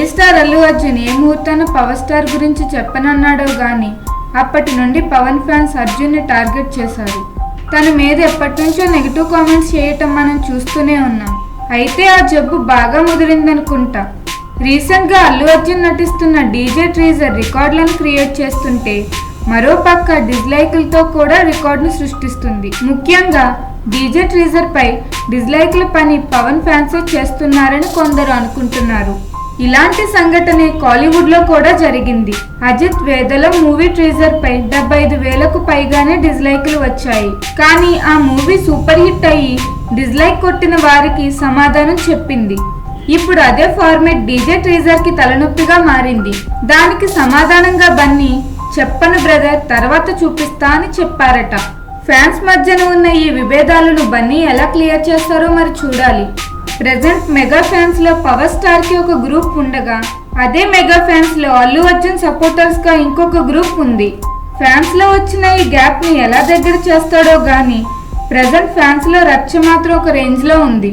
Megastar Allu Arjun ఏ ముహూర్తాన power star గురించి చెప్పనన్నాడో గాని అప్పటి నుండి పవన్ ఫ్యాన్స్ అర్జున్ని టార్గెట్ చేశారు. తన మీద ఎప్పటి నుంచో నెగిటివ్ కామెంట్స్ చేయటం మనం చూస్తూనే ఉన్నాం. అయితే ఆ జబ్బు బాగా ముదిరిందనుకుంటా. రీసెంట్ గా అల్లు అర్జున్ నటిస్తున్న డీజే టీజర్ రికార్డులను క్రియేట్ చేస్తుంటే మరో పక్క డిస్లైకులతో కూడా రికార్డును సృష్టిస్తుంది. ముఖ్యంగా డీజే టీజర్ పై డిస్లైక్ల పని పవన్ ఫ్యాన్స్ చేస్తున్నారని కొందరు అనుకుంటున్నారు. ఇలాంటి సంఘటనే కాలీవుడ్ లో కూడా జరిగింది. అజిత్ వేదలం మూవీ టీజర్ పై 75,000కు పైగానే డిస్లైక్లు వచ్చాయి. కానీ ఆ మూవీ సూపర్ హిట్ అయ్యి డిస్లైక్ కొట్టిన వారికి సమాధానం చెప్పింది. ఇప్పుడు అదే ఫార్మేట్ డీజే టీజర్ కి తలనొప్పిగా మారింది. దానికి సమాధానంగా బన్నీ చెప్పను బ్రదర్ తర్వాత చూపిస్తా అని చెప్పారట. ఫ్యాన్స్ మధ్యన ఉన్న ఈ విభేదాలను బన్నీ ఎలా క్లియర్ చేస్తారో మరి చూడాలి. ప్రెజెంట్ మెగా ఫ్యాన్స్ లో పవర్ స్టార్ కి ఒక గ్రూప్ ఉండగా అదే మెగా ఫ్యాన్స్ లో అల్లు అర్జున్ సపోర్టర్స్ గా ఇంకొక గ్రూప్ ఉంది. ఫ్యాన్స్ లో వచ్చిన ఈ గ్యాప్ ని ఎలా దగ్గర చేస్తాడో గానీ ప్రెజెంట్ ఫ్యాన్స్ లో రచ్చ మాత్రం ఒక రేంజ్ లో ఉంది.